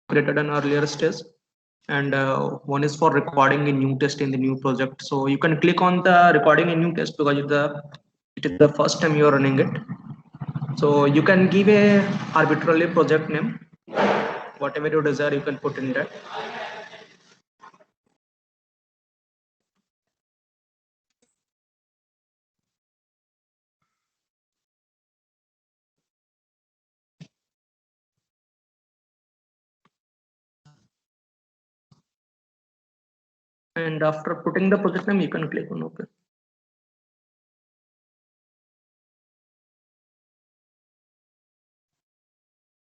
created an earlier stage, and one is for recording a new test in the new project. So you can click on the recording a new test because it is the first time you are running it. So you can give a arbitrarily project name, whatever you desire, you can put in that. And after putting the project name, you can click on OK.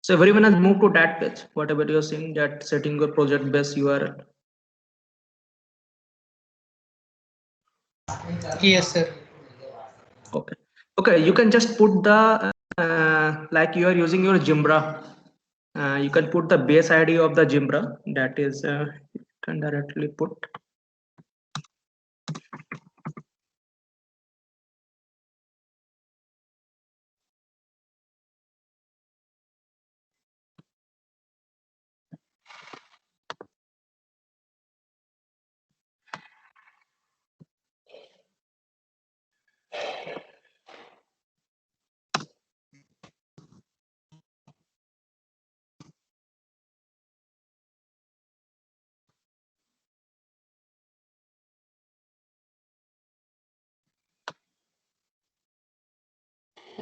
So everyone has moved to that page, whatever you're seeing, that setting your project base URL. Yes, sir. Okay. Okay, you can just put the, like you are using your Jimbra. You can put the base ID of the Jimbra. That is, you can directly put.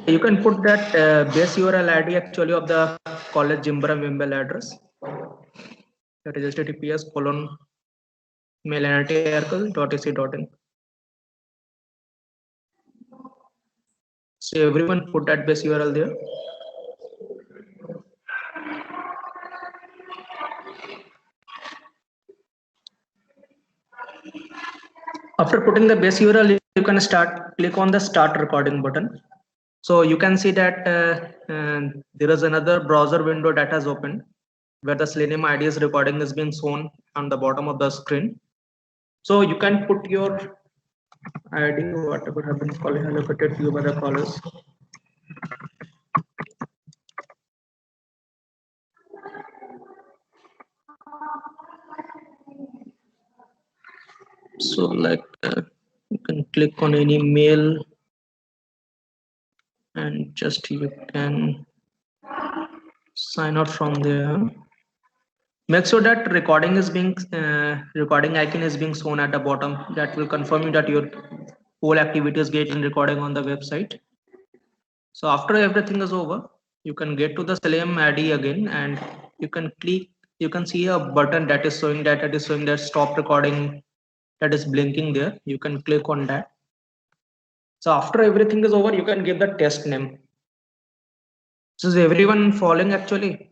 You can put that base URL ID actually of the college Jimbra email address. That is https://mail.nrtcircle.ac.in. So everyone put that base URL there. After putting the base URL, you can click on the start recording button. So you can see that there is another browser window that has opened where the Selenium IDE's recording is being shown on the bottom of the screen. So you can put your ID, whatever have been allocated to you by the callers. So like you can click on any mail and just you can sign out from there. Make sure that recording icon is being shown at the bottom. That will confirm you that your whole activity is getting recording on the website. So after everything is over, you can get to the Selenium IDE again, and you can click. You can see a button that is showing that stop recording, that is blinking there. You can click on that. So after everything is over, you can give the test name. So is everyone following actually?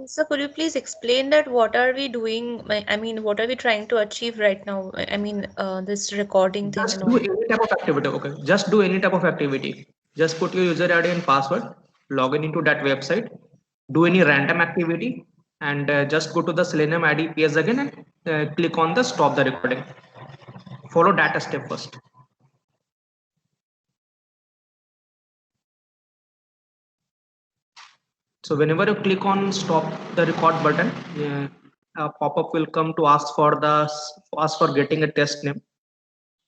So could you please explain that what are we doing? I mean, what are we trying to achieve right now? I mean, this recording thing Just and do all. any type of activity. Okay, just do any type of activity. Just put your user ID and password, log in into that website, do any random activity, and just go to the Selenium ID page again and click on the stop the recording. Follow that step first. So whenever you click on stop the record button, a pop-up will come to ask for getting a test name.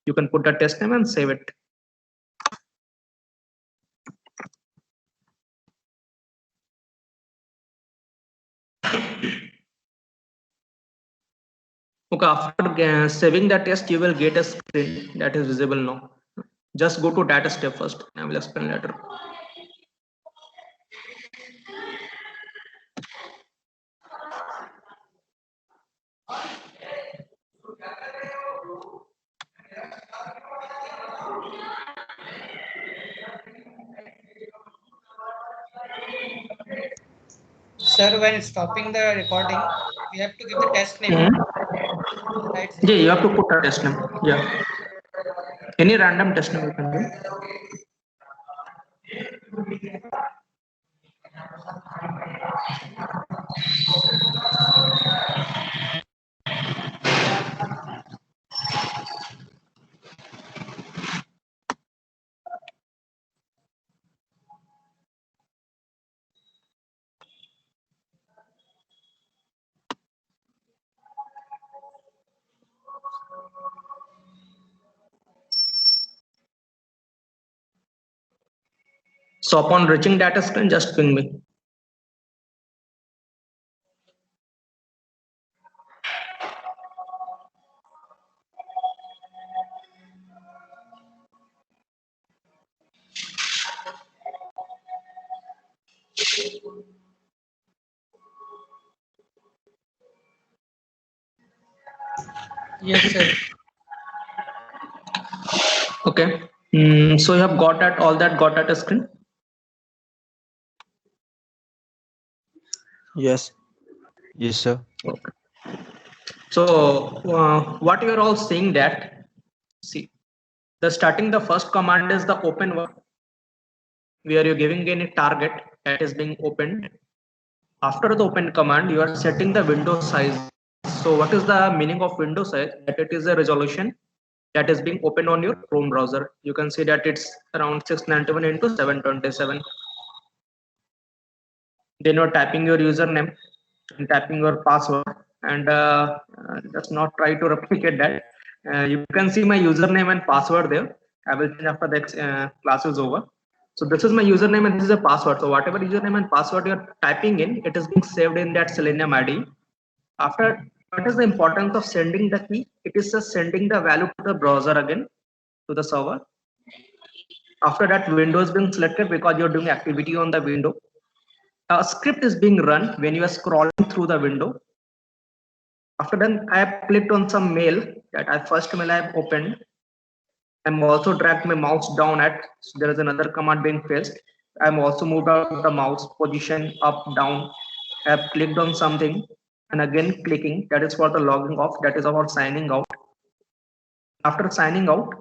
You can put the test name and save it. Okay, after saving the test, you will get a screen that is visible now. Just go to data step first. I will explain later. Sir, when stopping the recording, we have to give the test name, right? Yeah, you have to put a test name. Yeah. Any random test name you can do. So upon reaching that screen, just ping me. Yes, sir. Okay. So you have got at all that got at a screen. Yes. Yes, sir. Okay. So what you are all saying that, see, the starting the first command is the open one, where you're giving any target that is being opened. After the open command, you are setting the window size. So what is the meaning of window size? That it is a resolution that is being opened on your Chrome browser. You can see that it's around 691 into 727. Then you're typing your username and typing your password, and just not try to replicate that. You can see my username and password there. I will change after the class is over. So this is my username and this is a password. So whatever username and password you're typing in, it is being saved in that Selenium IDE. After, what is the importance of sending the key? It is just sending the value to the browser again, to the server. After that, window is being selected because you're doing activity on the window. A script is being run when you are scrolling through the window. After then, I have clicked on some mail that I first mail I have opened. I'm also dragged my mouse down at, so there is another command being pressed. I'm also moved out of the mouse position up, down. I have clicked on something and again clicking. That is for the logging off. That is about signing out. After signing out,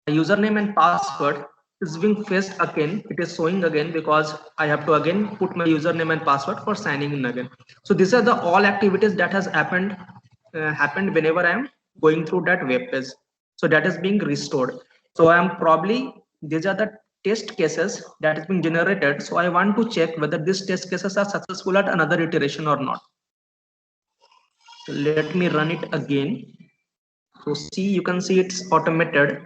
my username and password is being fetched again. It is showing again because I have to again put my username and password for signing in again. So these are the all activities that has happened whenever I am going through that web page. So that is being restored. So I am probably, these are the test cases that is being generated. So I want to check whether these test cases are successful at another iteration or not. So let me run it again. So see, you can see it's automated.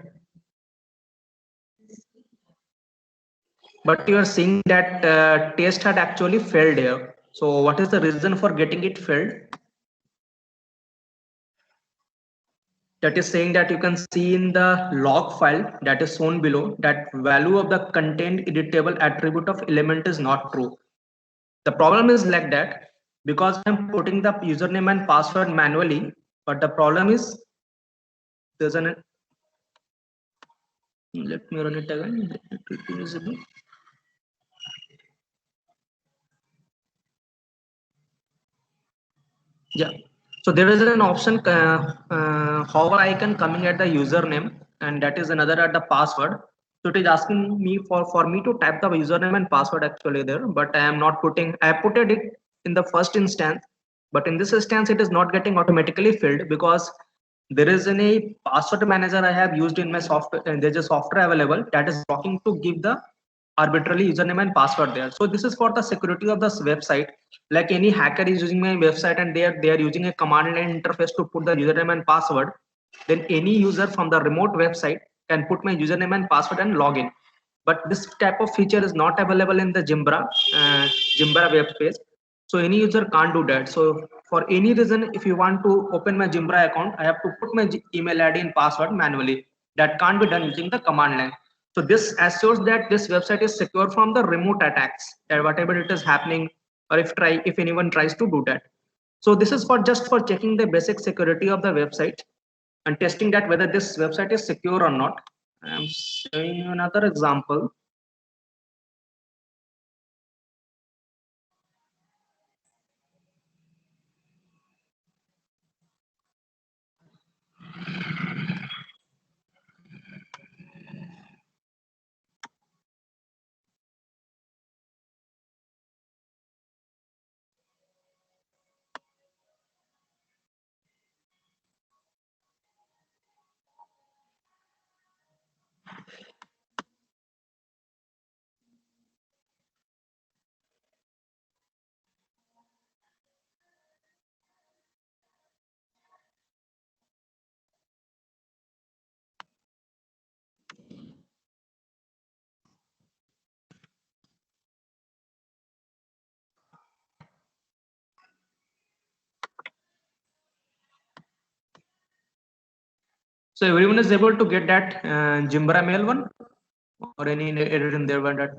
But you are seeing that test had actually failed here. So what is the reason for getting it failed? That is saying that you can see in the log file that is shown below that value of the contained editable attribute of element is not true. The problem is like that because I'm putting the username and password manually, but the problem is there's an, let me run it again. It will be visible. Yeah. So there is an option hover icon coming at the username, and that is another at the password. So it is asking me for me to type the username and password actually there, but I am not putting. I put it in the first instance, but in this instance it is not getting automatically filled because there is a password manager I have used in my software, and there's a software available that is blocking to give the arbitrarily username and password there. So this is for the security of this website. Like any hacker is using my website and they are using a command line interface to put the username and password, then any user from the remote website can put my username and password and log in. But this type of feature is not available in the Jimbra web page. So any user can't do that. So for any reason, if you want to open my Jimbra account, I have to put my email ID and password manually. That can't be done using the command line. So this assures that this website is secure from the remote attacks, that whatever it is happening, or if anyone tries to do that. So this is for just for checking the basic security of the website and testing that whether this website is secure or not. I'm showing you another example. So everyone is able to get that Jimbra mail one, or any error in there one that.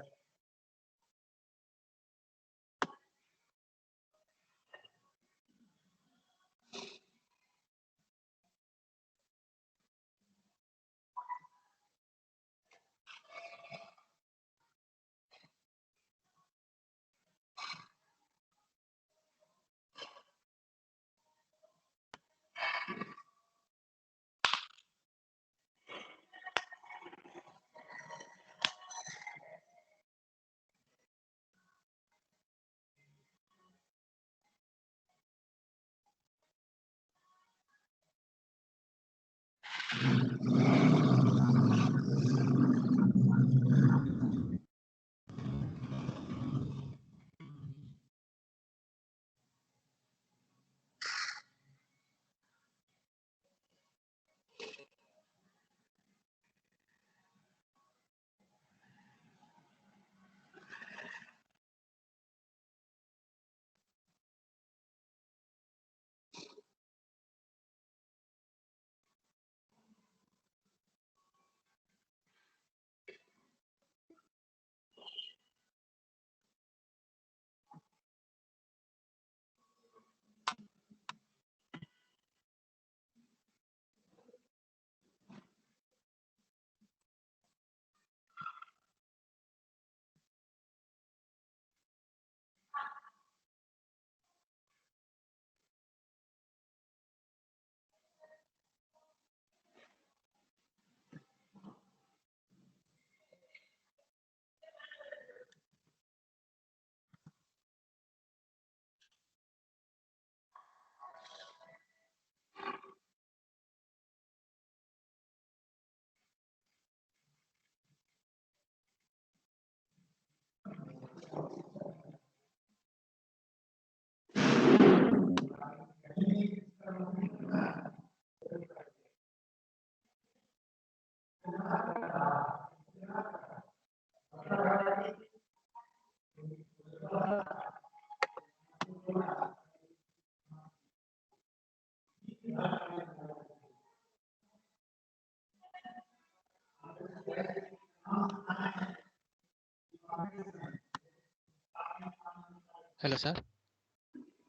Hello, sir.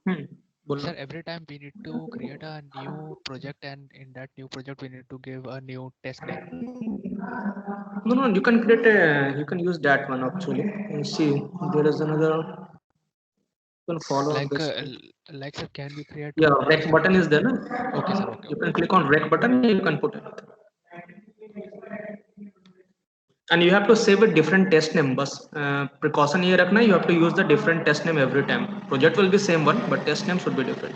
बोलना. Sir, every time we need to create a new project, and in that new project, we need to give a new test name. No, you can create a, you can use that one actually. You see, there is another, you can follow on this. Like, sir, can we create? Yeah, rec button is there, no? Okay, sir. Okay, You okay. can click on rec button, you can put anything. And you have to save a different test name. But precaution ये रखना, you have to use the different test name every time. Project will be same one, but test name should be different.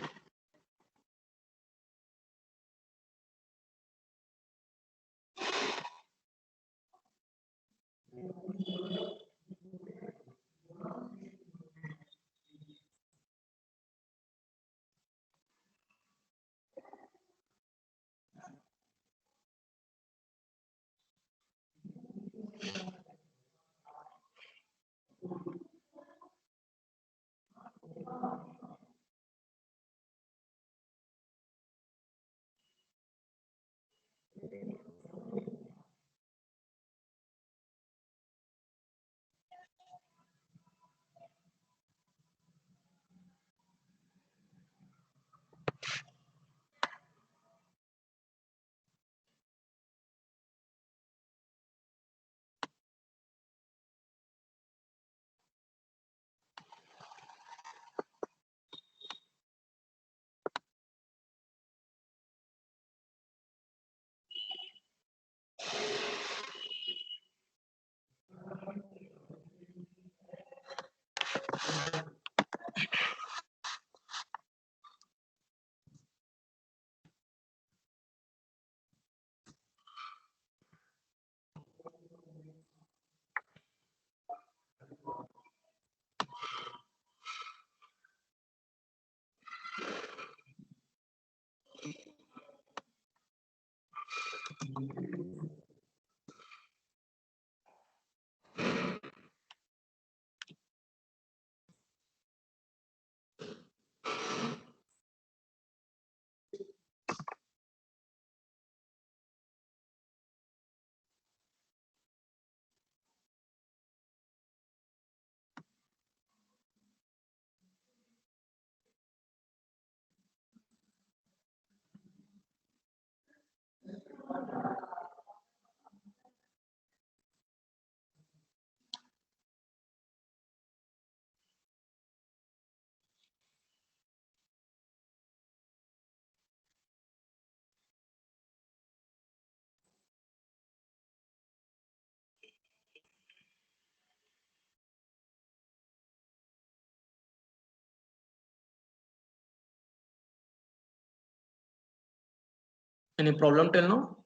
Any problem till now?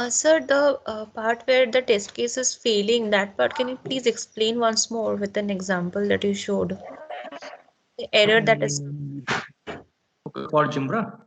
Sir, the part where the test case is failing, that part, can you please explain once more with an example that you showed? The error that is. Okay, for Jimbra.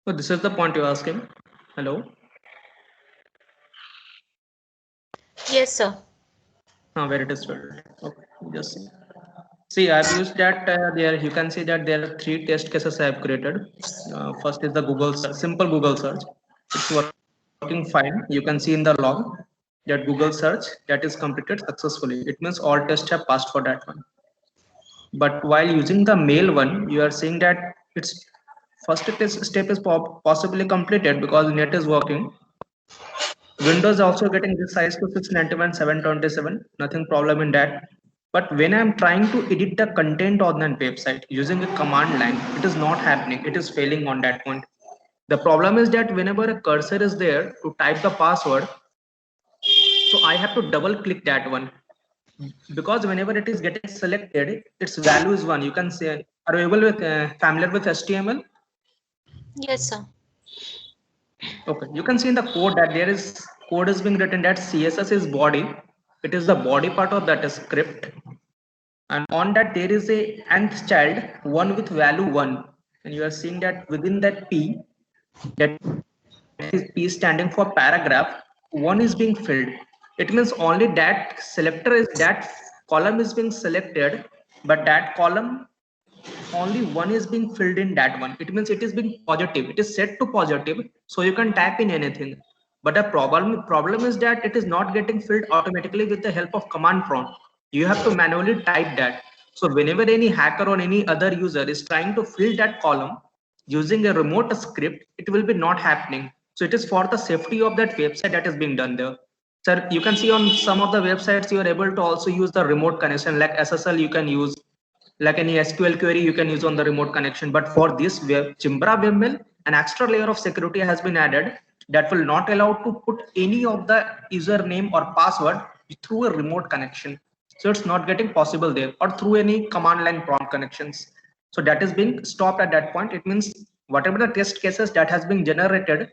So this is the point you're asking. Hello. Yes, sir. Where it is filled. Okay, just see. See, I've used that there. You can see that there are three test cases I have created. First is the Google search, simple Google search. It's working fine. You can see in the log that Google search that is completed successfully. It means all tests have passed for that one. But while using the mail one, you are seeing that its first step is possibly completed because net is working. Windows also getting this size to 691 727, nothing problem in that. But when I'm trying to edit the content on that website using a command line, it is not happening. It is failing on that point. The problem is that whenever a cursor is there to type the password, so I have to double click that one because whenever it is getting selected, its value is one. You can say, are you able with familiar with HTML? Yes, sir. Okay, you can see in the code that there is code is being written that CSS is body. It is the body part of that script, and on that there is a nth child one with value 1, and you are seeing that within that p, that is p standing for paragraph, one is being filled. It means only that selector is that column is being selected, but that column only one is being filled in that one. It means it is being positive, it is set to positive, so you can type in anything. But the problem is that it is not getting filled automatically with the help of command prompt. You have to manually type that. So whenever any hacker or any other user is trying to fill that column using a remote script, it will be not happening. So it is for the safety of that website that is being done there. Sir, you can see on some of the websites you are able to also use the remote connection, like SSL you can use, like any SQL query you can use on the remote connection. But for this Chimbra webmail, an extra layer of security has been added that will not allow to put any of the username or password through a remote connection. So it's not getting possible there, or through any command line prompt connections. So that is being stopped at that point. It means whatever the test cases that has been generated,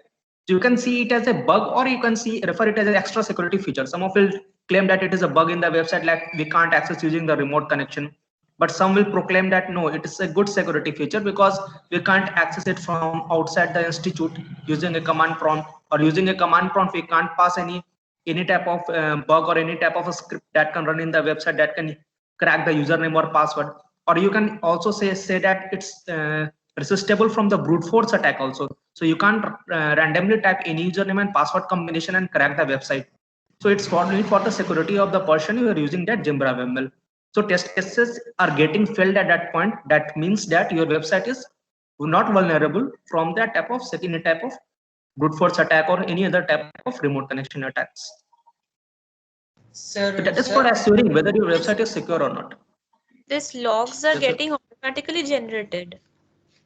you can see it as a bug, or you can see refer it as an extra security feature. Some of will claim that it is a bug in the website, like we can't access using the remote connection. but some will proclaim that no, it is a good security feature because we can't access it from outside the institute using a command prompt, or using a command prompt we can't pass any type of bug or any type of a script that can run in the website that can crack the username or password. Or you can also say that it's resistable from the brute force attack also. So you can't randomly type any username and password combination and crack the website. So it's only for the security of the person you are using that Zimbra ML. So test cases are getting filled at that point. That means that your website is not vulnerable from that type of second type of brute force attack or any other type of remote connection attacks. So that is for assuring whether your website is secure or not. These logs are Yes, sir. getting automatically generated.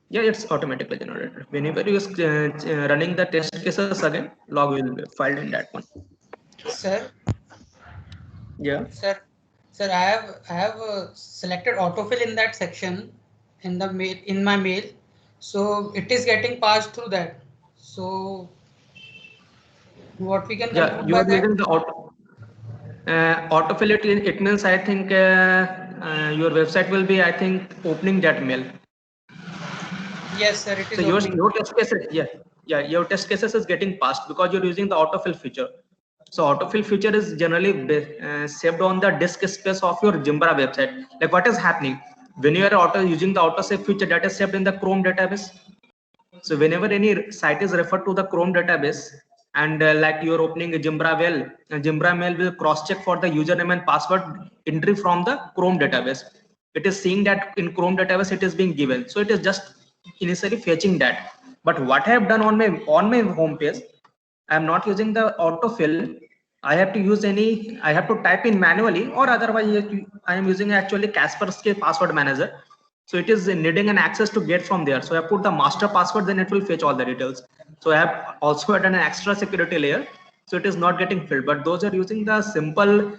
Yeah, it's automatically generated. Whenever you are running the test cases again, log will be filed in that one. Sir, Yeah. sir, sir, I have selected autofill in that section in the mail, in my mail, so it is getting passed through that. So what we can Yeah, conclude you by are that? using the autofill. It means I think your website will be, I think, opening that mail. Yes, sir, it So is opening. your test cases, yeah, your test cases is getting passed because you're using the autofill feature. So autofill feature is generally saved on the disk space of your Zimbra website. Like what is happening when you are using the autosave feature that is saved in the Chrome database. So whenever any site is referred to the Chrome database, and like you're opening a Zimbra mail will cross check for the username and password entry from the Chrome database. It is seeing that in Chrome database it is being given. So it is just initially fetching that. But what I have done on my home page, I am not using the autofill. I have to use I have to type in manually, or otherwise I am using actually Kaspersky password manager. So it is needing an access to get from there. So I put the master password, then it will fetch all the details. So I have also added an extra security layer. So it is not getting filled, but those are using the simple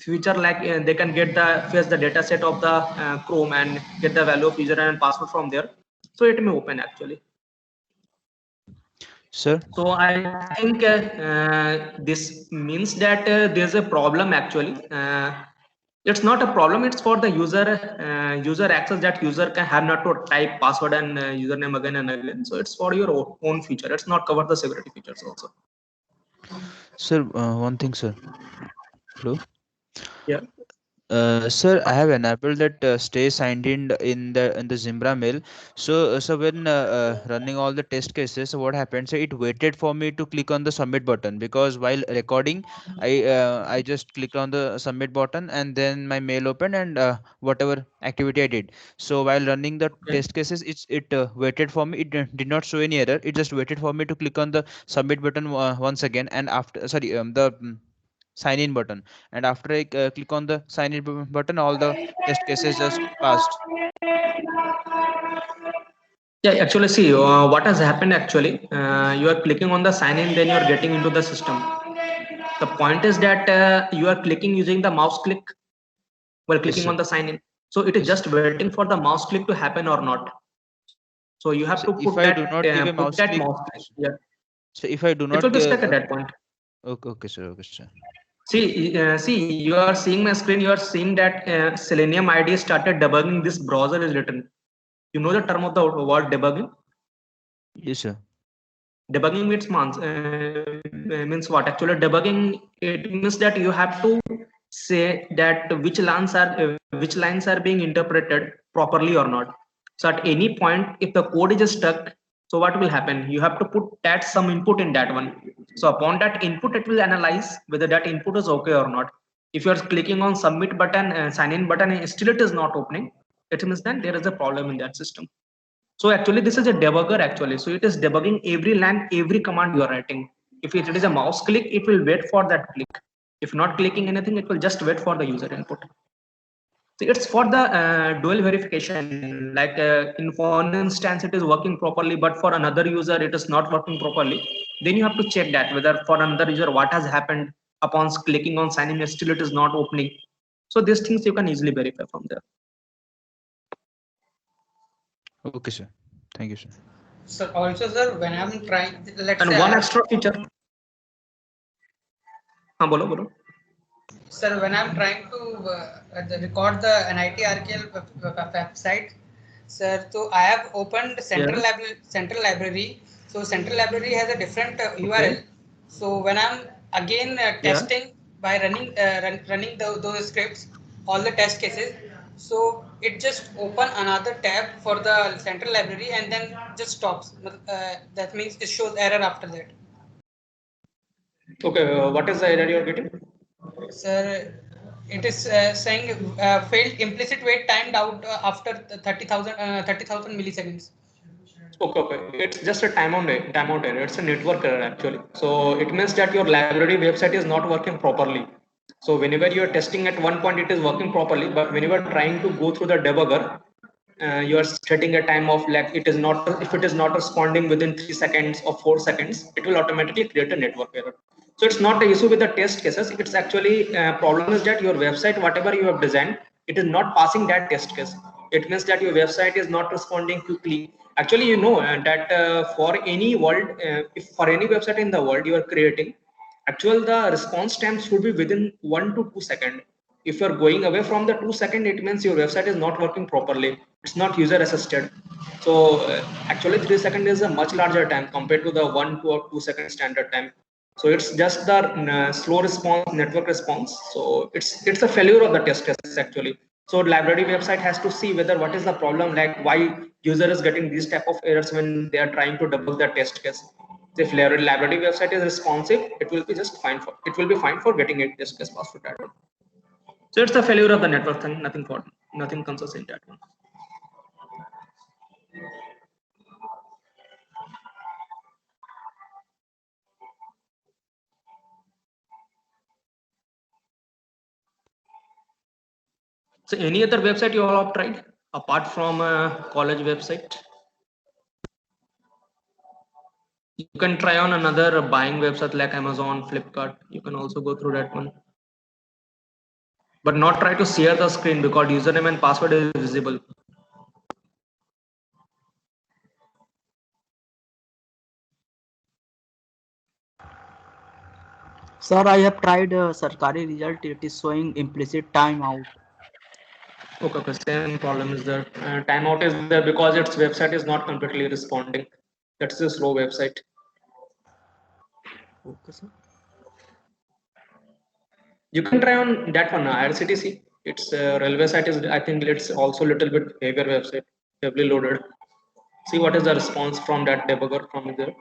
feature, like they can get the fetch the data set of the Chrome and get the value of user and password from there. So it may open actually. Sir. So I think this means that there's a problem actually. It's not a problem. It's for the user access, that user can have not to type password and username again and again. So it's for your own feature. It's not cover the security features also. Sir, one thing, sir. Hello. Yeah. Sir, I have enabled that stay signed in the Zimbra mail. So when running all the test cases, so what happened? So it waited for me to click on the submit button, because while recording, I just clicked on the submit button and then my mail opened, and whatever activity I did. So while running the Okay. test cases, it waited for me. It did not show any error. It just waited for me to click on the submit button once again, and after, sorry, the sign in button, and after I click on the sign in button, all the test cases just passed. Yeah, actually, see what has happened actually. You are clicking on the sign in, then you are getting into the system. The point is that you are clicking using the mouse click while Yes, clicking sir. on the sign in. So it is Yes, sir. just waiting for the mouse click to happen or not. So you have to So put if I that do not give a mouse mouse click, click. yes, sir. Yeah, So if I do it will not be stuck give, at that point. okay, okay, sir, okay, sir. See, you are seeing my screen. You are seeing that Selenium IDE started debugging. This browser is written. You know the term of the word debugging. Yes, sir. Debugging means what? Actually, debugging, it means that you have to say that which lines are being interpreted properly or not. So at any point, if the code is stuck, so what will happen? You have to put that some input in that one. So upon that input, it will analyze whether that input is okay or not. If you are clicking on submit button, sign in button, and still it is not opening, it means that there is a problem in that system. So actually this is a debugger actually. So it is debugging every line, every command you are writing. If it is a mouse click, it will wait for that click. If not clicking anything, it will just wait for the user input. So it's for the dual verification. Like in one instance, it is working properly, but for another user, it is not working properly. Then you have to check that whether for another user what has happened upon clicking on sign in, still it is not opening. So these things you can easily verify from there. Okay, sir. Thank you, sir. So also, sir, when I'm trying, let's say And one extra feature. हाँ बोलो बोलो. Sir, when I'm trying to record the NIT RKL website, sir, so I have opened Yeah. Central Library. So Central Library has a different URL. Okay. So when I'm again Yeah. testing by running those scripts, all the test cases, so it just open another tab for the Central Library and then just stops. That means it shows error after that. Okay. What is the error you are getting? Sir, it is saying failed implicit wait timed out after 30,000 milliseconds. Okay, okay. It's just a timeout error. It's a network error actually. So it means that your library website is not working properly. So whenever you are testing at one point, it is working properly. But when you are trying to go through the debugger, you are setting a time of like it is not if it is not responding within 3 seconds or 4 seconds, it will automatically create a network error. So it's not the issue with the test cases. It's actually problem is that your website, whatever you have designed, it is not passing that test case. It means that your website is not responding quickly. Actually, you know that for any world, if for any website in the world you are creating, actual the response time should be within 1 to 2 seconds. If you're going away from the 2 second, it means your website is not working properly. It's not user assisted. So actually 3 second is a much larger time compared to the 1 to 2 second standard time. So it's just the slow response, network response. So it's a failure of the test cases actually. So library website has to see whether what is the problem, like why user is getting these type of errors when they are trying to debug the test case. If library website is responsive, it will be just fine for getting it test case passed to that one. So it's the failure of the network thing, nothing concerns in that one. So any other website you all have tried apart from college website? You can try on another buying website like Amazon, Flipkart. You can also go through that one. But not try to share the screen because username and password is visible. Sir, I have tried Sarkari result. It is showing implicit timeout. Okay, okay. Same problem is there. Timeout is there because its website is not completely responding. That's a slow website. Okay, sir. You can try on that one, IRCTC. Its railway site is, I think it's also a little bit heavier website, heavily loaded. See what is the response from that debugger from there.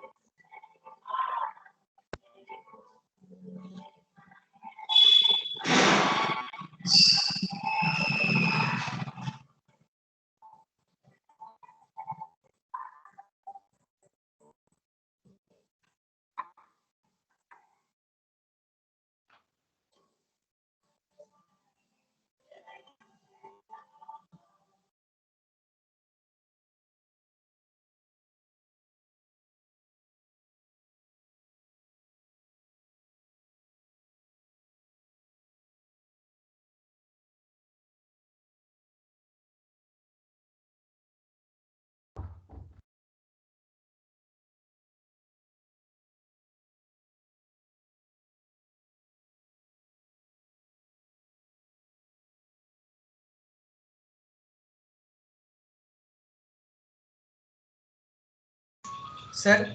Sir,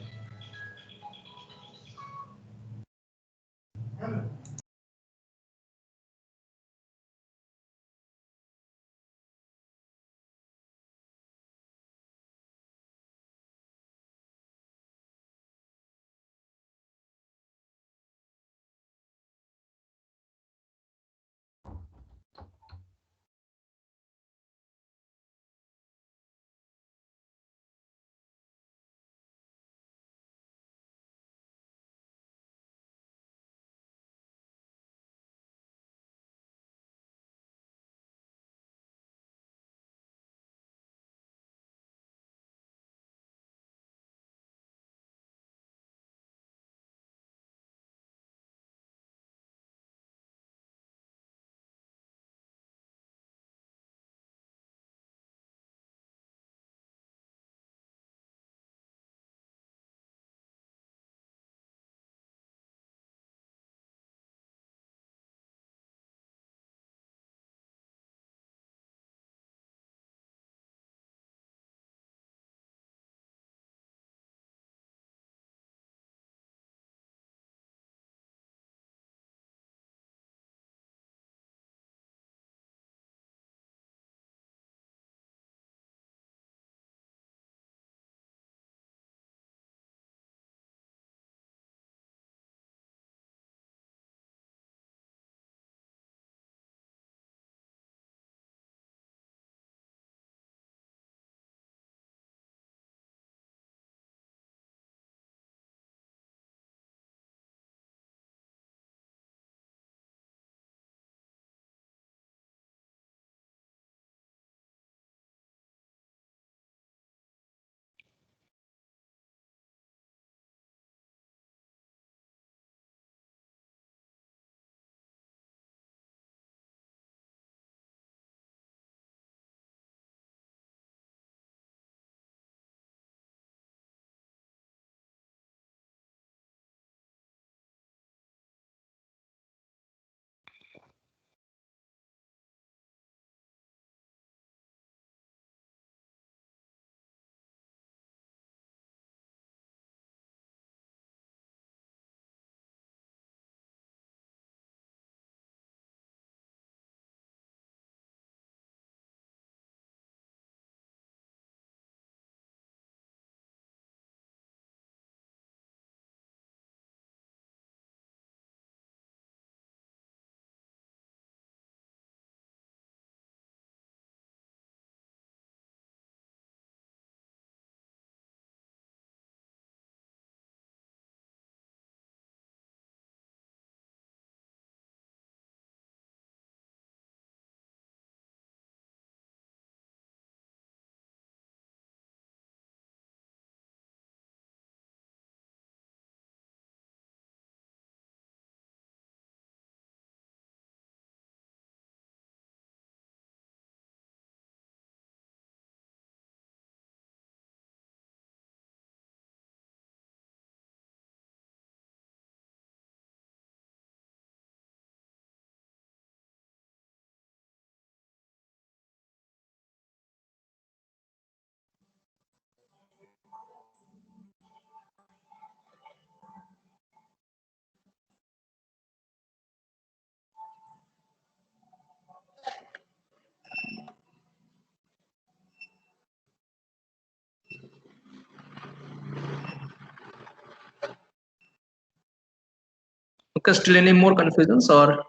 Still any more confusions, or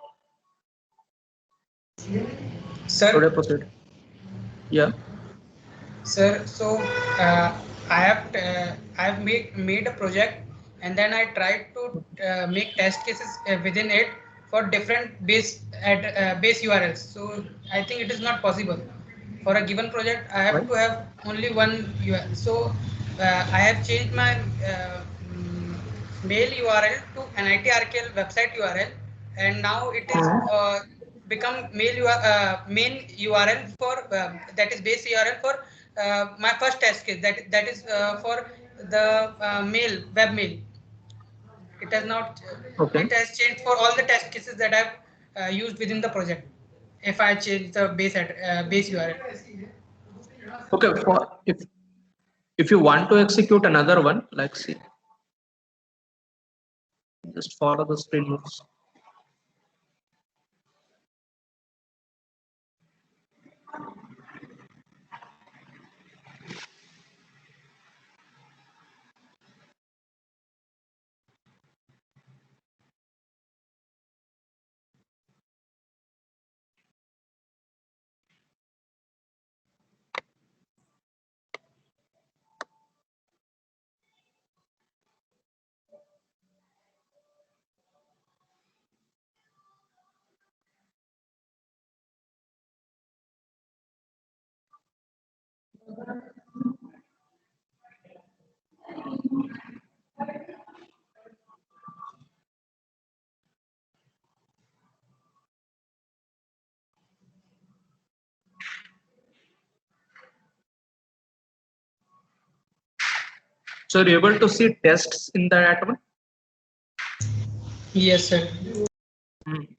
should I Sir, proceed? Yeah. Sir, so I have made a project, and then I tried to make test cases within it for different base URLs. So I think it is not possible. For a given project, I have Right. to have only one URL. So I have changed my mm, mail URL to NITRKL website URL, and now it is Mhm. become main URL for that is base URL for my first test case, that is for the mail web mail. It has not Okay. it has changed for all the test cases that I've used within the project if I change the base URL. Okay. For if you want to execute another one, like see, just follow the screen moves. So you're able to see tests in that one. Yes, sir.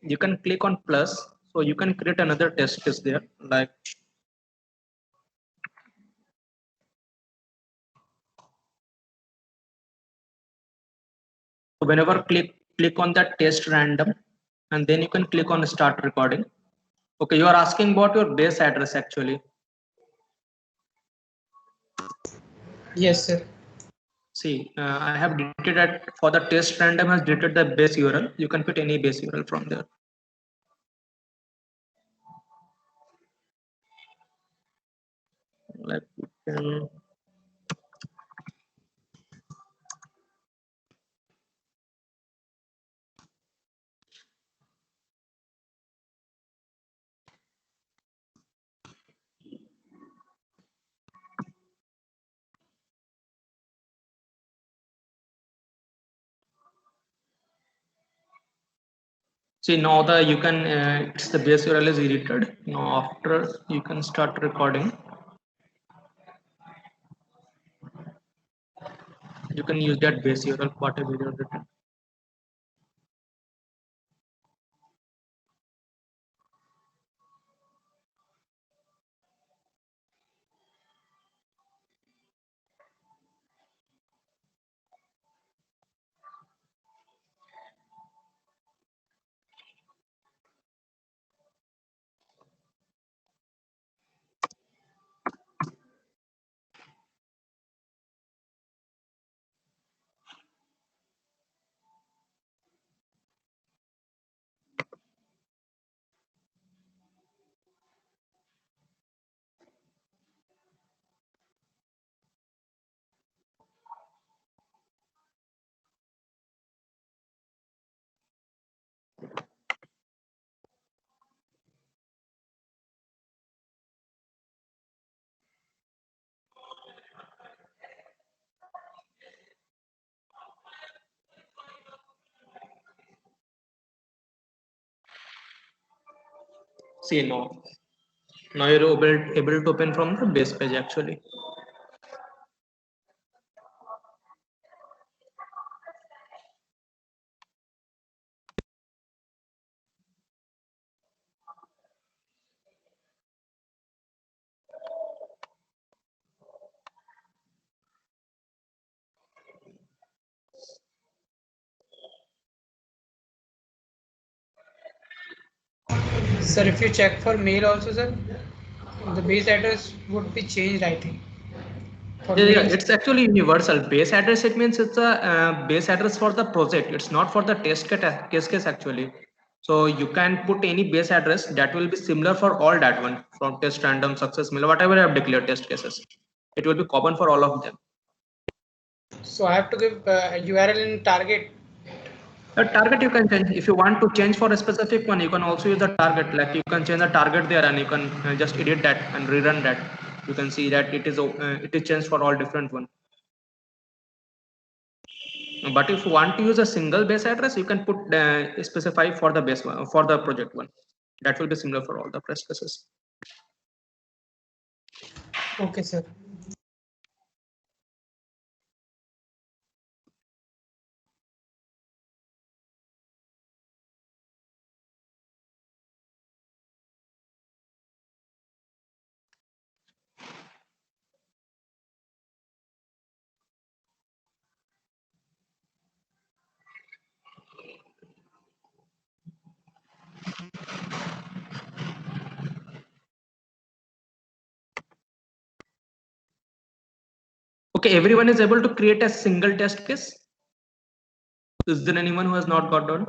You can click on plus, so you can create another test case there. Like whenever click on that test random, and then you can click on start recording. Okay, you are asking about your base address actually. Yes, sir. See, I have deleted that for the test random has deleted the base URL. You can put any base URL from there. Like you can, see now the you can it's the base URL is deleted. Now after you can start recording. You can use that base URL whatever you're written. See now you're able to open from the base page actually. Sir, if you check for mail also, sir, the base address would be changed, I think, for Yeah, names. it's actually universal. Base address, it means it's a base address for the project. It's not for the case actually. So you can put any base address that will be similar for all that one, from test, random, success, mail, whatever I have declared test cases. It will be common for all of them. So I have to give URL in target. The target you can change. If you want to change for a specific one, you can also use the target. Like you can change the target there, and you can just edit that and rerun that. You can see that it is changed for all different one. But if you want to use a single base address, you can put specify for the base one, for the project one. That will be similar for all the press cases. Okay, sir. Okay, everyone is able to create a single test case. Is there anyone who has not got done?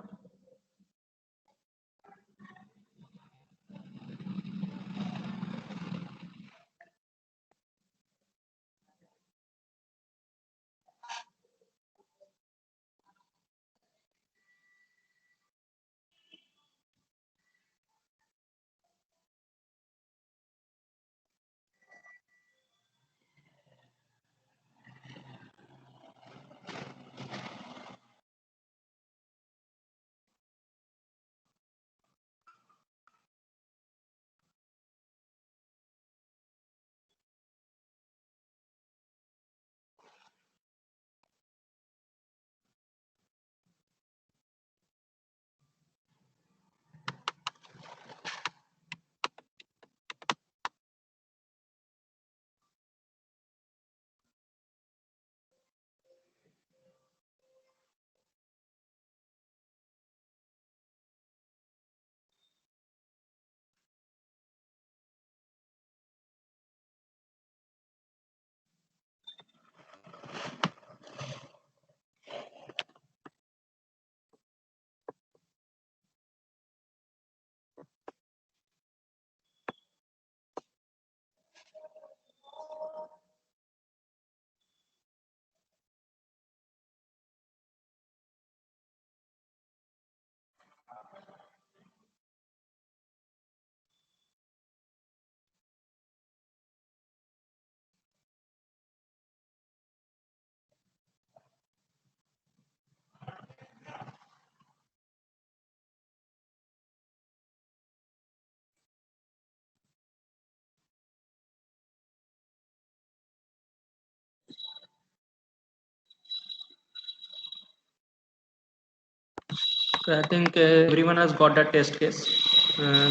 So I think everyone has got that test case.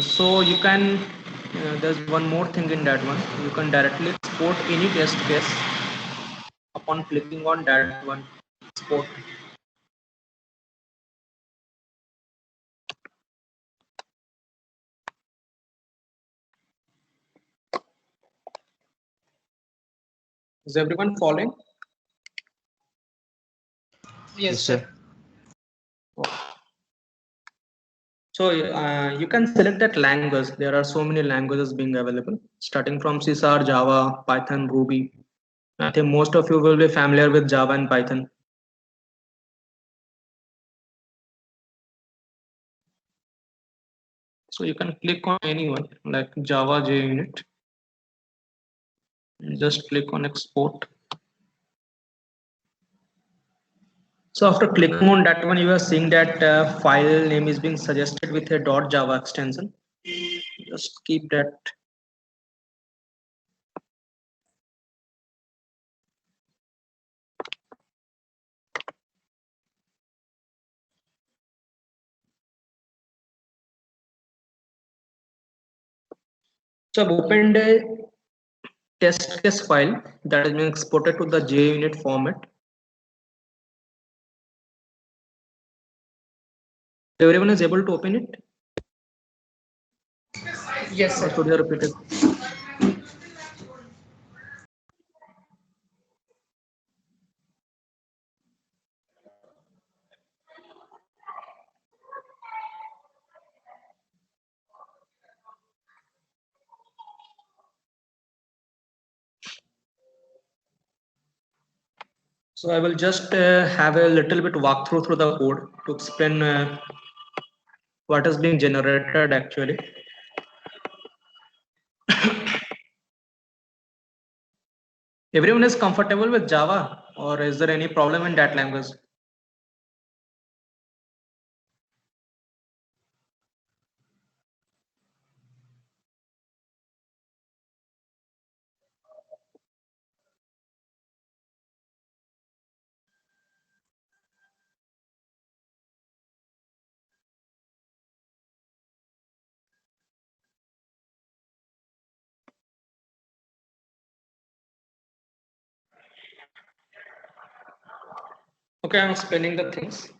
So you can, there's one more thing in that one. You can directly export any test case upon clicking on that one, export. Is everyone following? Yes, Yes, sir. sir. So you can select that language. There are so many languages being available, starting from C#, Java, Python, Ruby. I think most of you will be familiar with Java and Python. So you can click on anyone like Java JUnit. Just click on export. So after clicking on that one, you are seeing that file name is being suggested with a .java extension. Just keep that. So I've opened a test case file that has been exported to the JUnit format. Everyone is able to open it? Yes, Or sir. should I repeat it? So I will just have a little bit walkthrough through the code to explain what is being generated actually. Everyone is comfortable with Java, or is there any problem in that language? Okay, I'm explaining the things.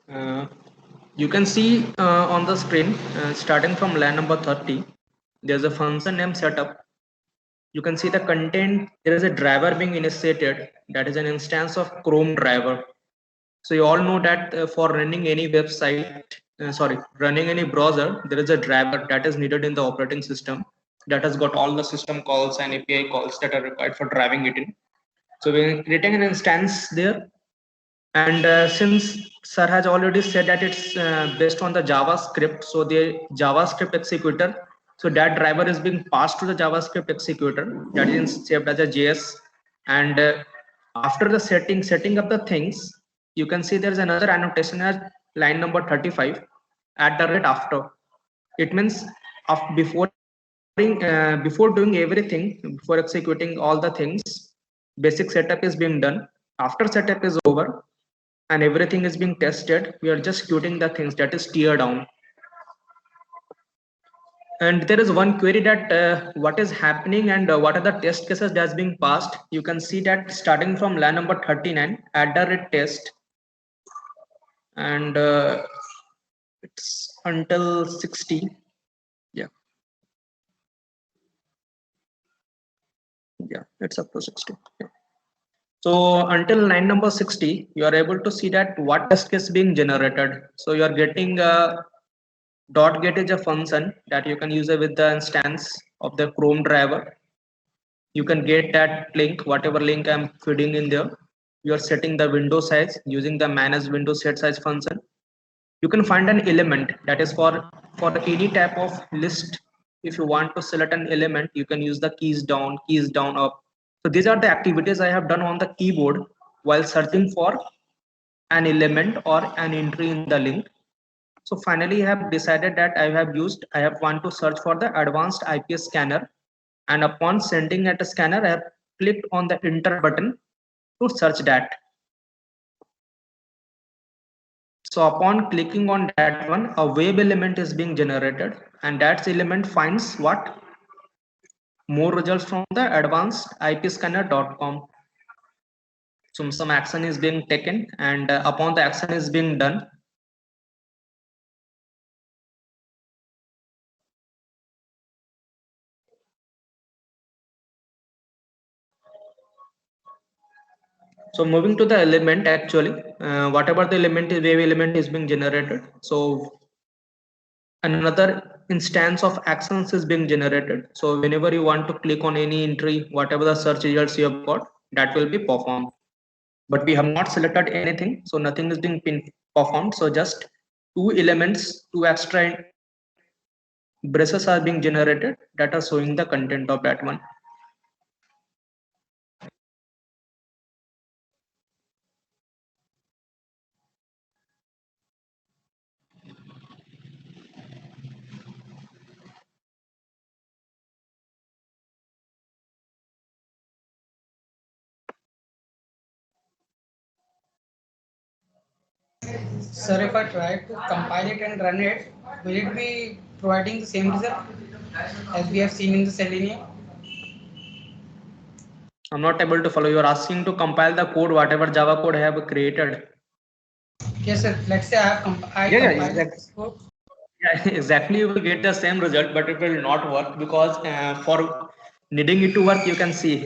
You can see on the screen, starting from line number 30, there's a function name setup. You can see the content. There is a driver being initiated. That is an instance of Chrome driver. So you all know that for running any website, running any browser, there is a driver that is needed in the operating system that has got all the system calls and API calls that are required for driving it in. So we're creating an instance there, and since sir has already said that it's based on the JavaScript, so the JavaScript executor, so that driver is being passed to the JavaScript executor that is saved as a JS. And after the setting up the things, you can see there is another annotation at line number 35 at the rate after. It means before doing everything, before executing all the things, basic setup is being done. After setup is over and everything is being tested, we are just queuing the things, that is tear down. And there is one query that what is happening and what are the test cases that's being passed. You can see that starting from line number 39 at the rate test, and it's until 60. Yeah, yeah, it's up to 60. Yeah. So until line number 60, you are able to see that what test case being generated. So you are getting dot get is a function that you can use it with the instance of the Chrome driver. You can get that link, whatever link I'm feeding in there. You are setting the window size using the manage window set size function. You can find an element that is for any type of list. If you want to select an element, you can use the keys down, up. So these are the activities I have done on the keyboard while searching for an element or an entry in the link. So finally I have decided that I have want to search for the advanced IPS scanner, and upon sending at a scanner I have clicked on the enter button to search that. So upon clicking on that one, a web element is being generated, and that element finds what? More results from the advanced ipscanner.com. So some action is being taken, and upon the action is being done, so moving to the element, actually whatever the element is, wave element is being generated. So another instance of actions is being generated. So whenever you want to click on any entry, whatever the search results you have got, that will be performed. But we have not selected anything, so nothing is being performed. So just two extra braces are being generated that are showing the content of that one. Sir, if I try to compile it and run it, will it be providing the same result as we have seen in the Selenium? I'm not able to follow. You are asking to compile the code, whatever Java code I have created. Yes, sir. Let's say I Yeah, compiled exactly. this code. Yeah, exactly. You will get the same result, but it will not work because for needing it to work, you can see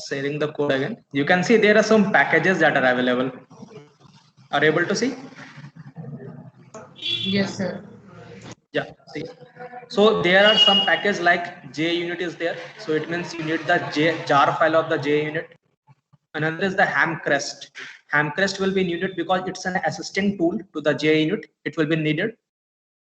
sharing the code again. You can see there are some packages that are available. Are you able to see? Yes, sir. Yeah, see. So there are some package like JUnit is there. So it means you need the jar file of the JUnit. Another is the Hamcrest. Hamcrest will be needed because it's an assisting tool to the J unit. It will be needed.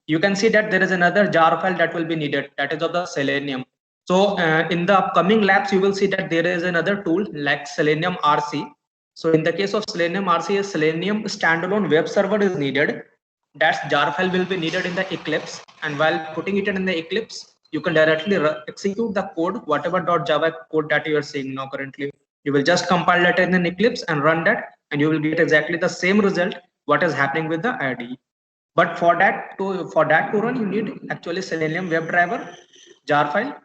You can see that there is another jar file that will be needed, that is of the Selenium. So in the upcoming labs, you will see that there is another tool like Selenium RC. So in the case of Selenium RC, a Selenium standalone web server is needed. That jar file will be needed in the Eclipse, and while putting it in the Eclipse, you can directly execute the code, whatever .java code that you are seeing now currently. You will just compile that in an Eclipse and run that, and you will get exactly the same result what is happening with the IDE. But for that to run, you need actually Selenium WebDriver jar file,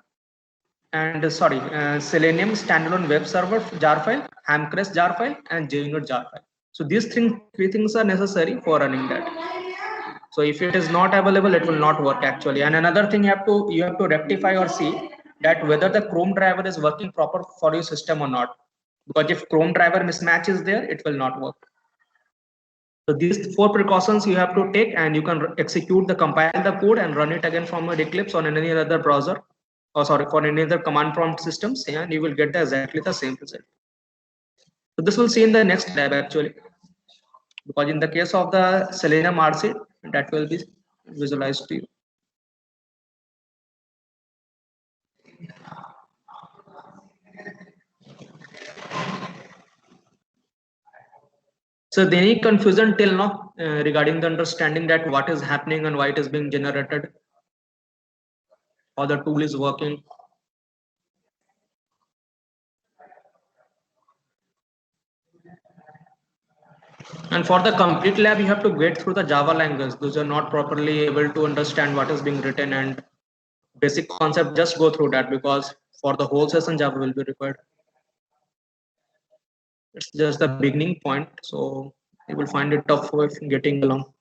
and Selenium standalone web server jar file, Hamcrest jar file, and JUnit jar file. So these three things are necessary for running that. So if it is not available, it will not work actually. And another thing you have to rectify or see that whether the Chrome driver is working proper for your system or not. Because if Chrome driver mismatch is there, it will not work. So these four precautions you have to take, and you can execute the compile the code and run it again from a Eclipse on any other browser, or sorry, for any other command prompt systems, and you will get exactly the same result. So this will see in the next lab actually, because in the case of the Selenium RC, that will be visualized to you. So any confusion till now regarding the understanding that what is happening and why it is being generated, how the tool is working? And for the complete lab, you have to get through the Java language. Those are not properly able to understand what is being written and basic concept. Just go through that, because for the whole session, Java will be required. It's just the beginning point, so you will find it tough with getting along.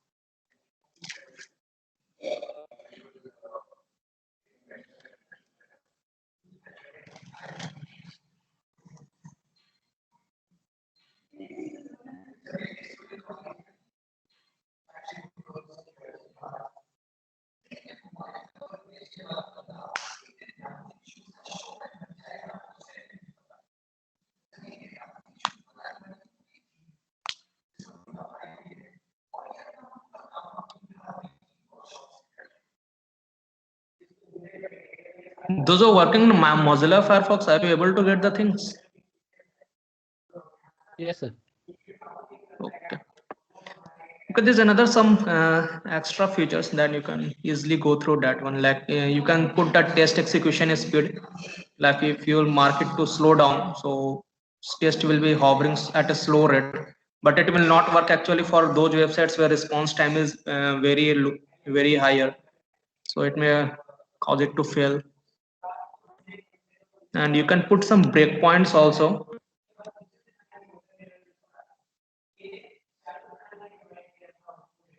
Those who are working in Mozilla Firefox, are you able to get the things? Yes, sir. Okay. Because there's another some extra features that you can easily go through that one. Like you can put that test execution speed. Like if you will mark it to slow down, so test will be hovering at a slow rate. But it will not work actually for those websites where response time is very higher. So it may cause it to fail. And you can put some breakpoints also.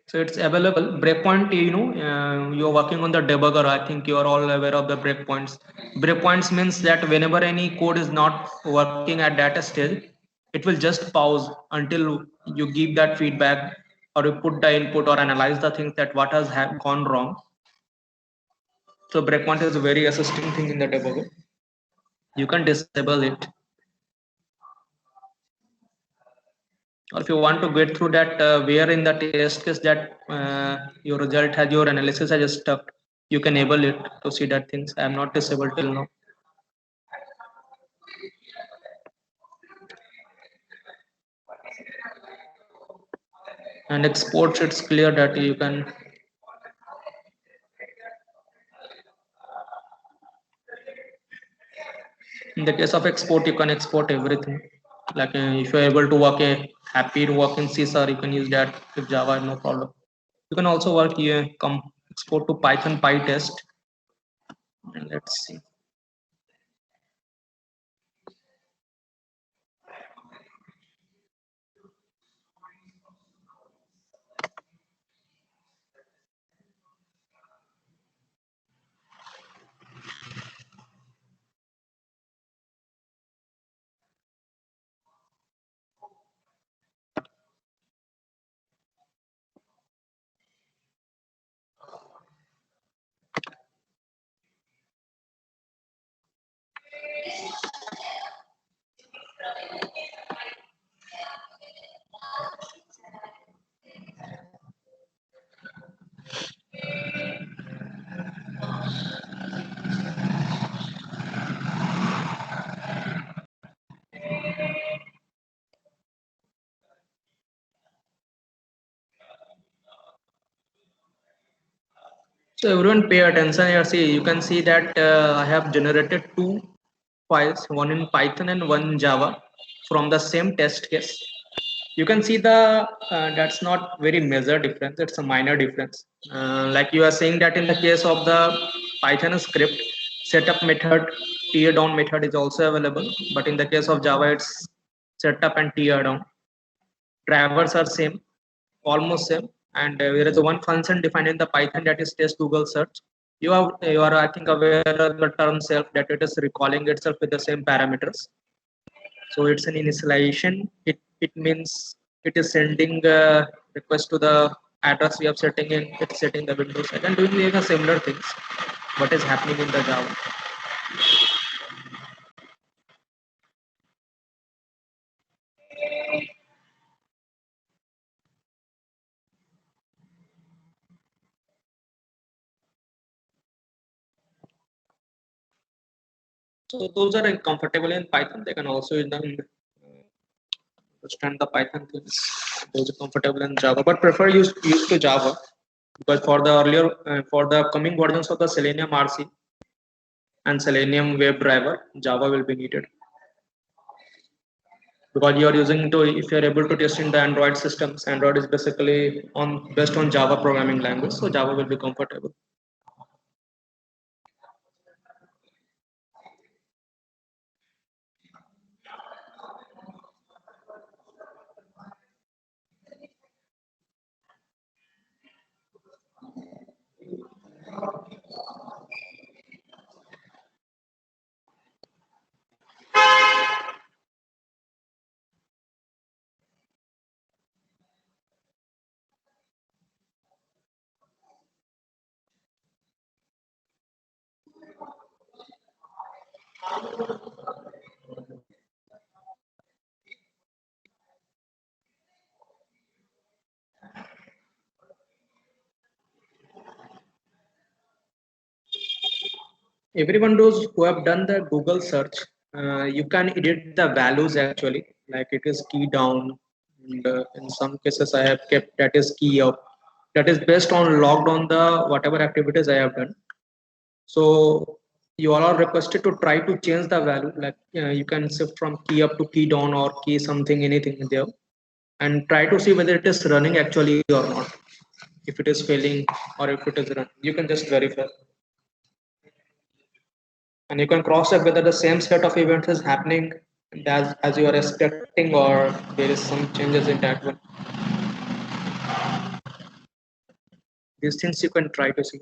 So it's available. Breakpoint, you're working on the debugger. I think you are all aware of the breakpoints. Breakpoints means that whenever any code is not working at that stage, it will just pause until you give that feedback, or you put the input or analyze the things that what has gone wrong. So breakpoint is a very assisting thing in the debugger. You can disable it. Or if you want to get through that where in the test case that your result has, your analysis has stuck, you can enable it to see that things. I am not disabled till now. And exports, it's clear that you can. In the case of export, you can export everything. Like if you're able to work happy to work in C sharp, you can use that with Java, no problem. You can also work here, come export to Python PyTest. And let's see. So everyone pay attention here. See, you can see that I have generated two files, one in Python and one in Java from the same test case. You can see the that's not very major difference, it's a minor difference. Like you are saying that in the case of the Python script, setup method, tear down method is also available, but in the case of Java it's setup and tear down. Drivers are same, almost same, and there is one function defined in the Python, that is test Google search. You are I think aware of the term self, that it is recalling itself with the same parameters. So it's an initialization. It means it is sending a request to the address we are setting in. It's setting the Windows side and doing the similar things. What is happening in the Java? So those are comfortable in Python. They can also use them understand the Python things. Those are comfortable in Java, but prefer use to Java, because for the earlier for the coming versions of the Selenium RC and Selenium WebDriver, Java will be needed, because you are using to, if you are able to test in the Android systems. Android is basically on based on Java programming language, so Java will be comfortable. Everyone knows who have done the Google search. You can edit the values actually, like it is key down, and in some cases I have kept that is key up. That is based on logged on the whatever activities I have done. So you all are requested to try to change the value. Like you can shift from key up to key down or key something anything there, and try to see whether it is running actually or not. If it is failing or if it is running, you can just verify, and you can cross check whether the same set of events is happening as you are expecting, or there is some changes in that one. These things you can try to see.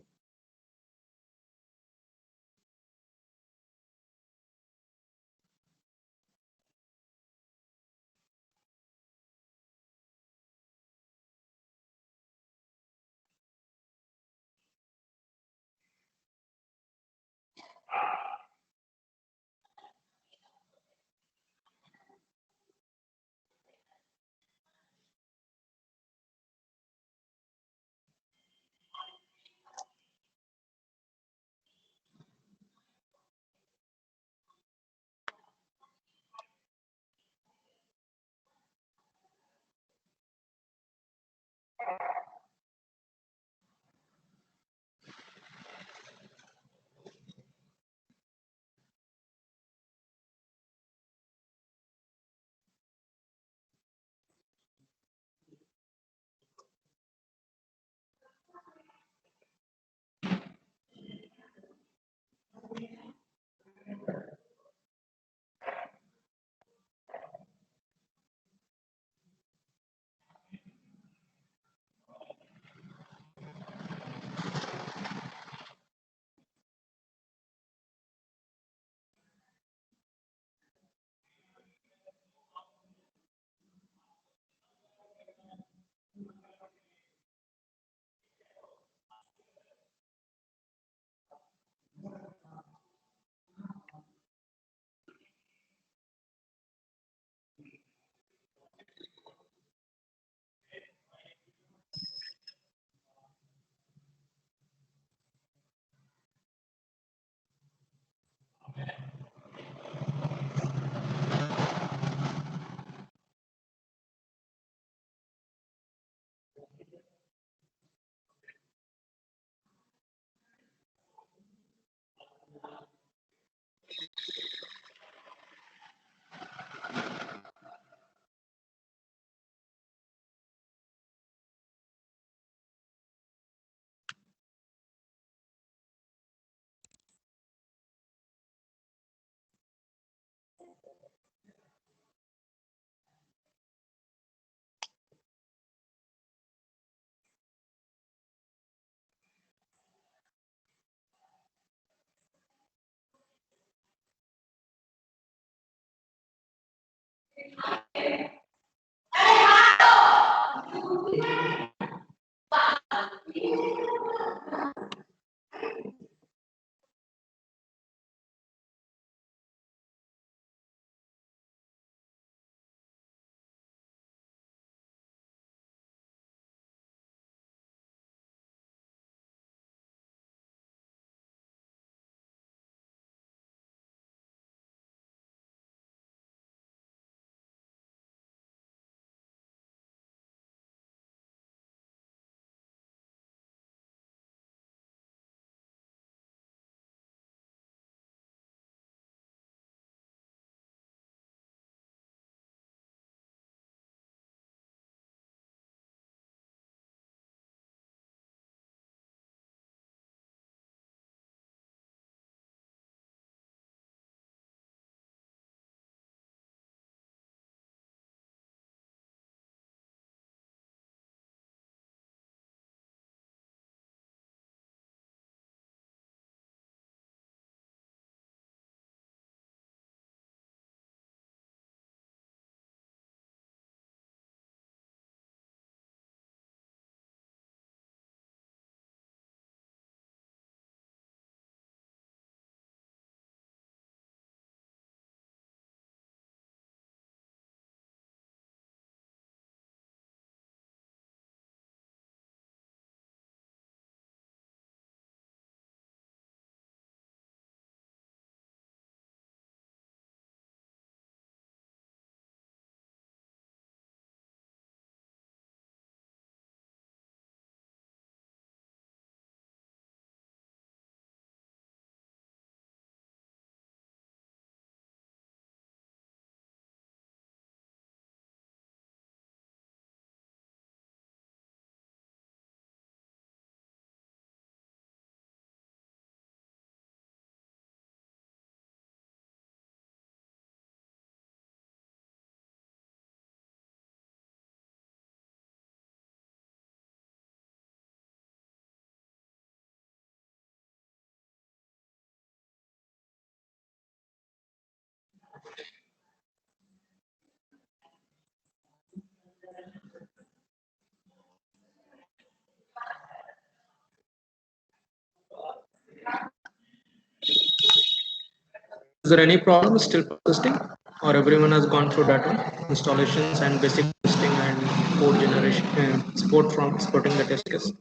Is there any problem still persisting, or everyone has gone through that one? Installations and basic testing and code generation and support from supporting the test case.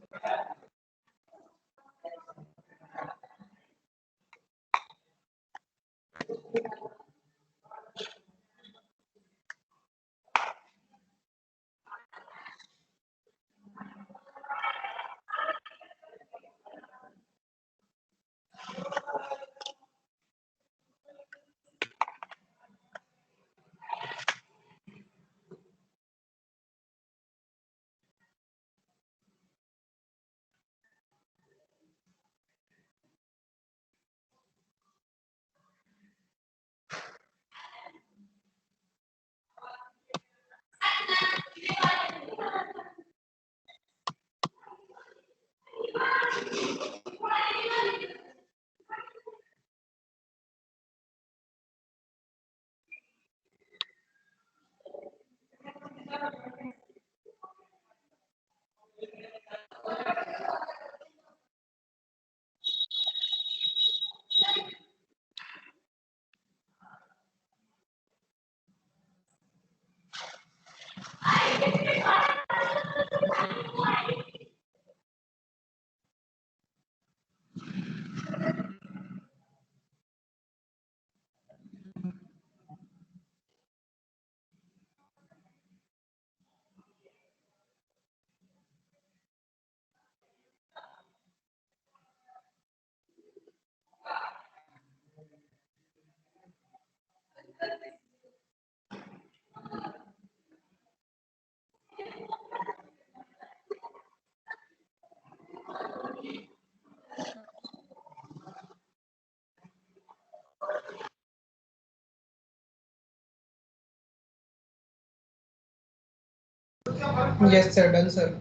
Yes, sir. Done, sir.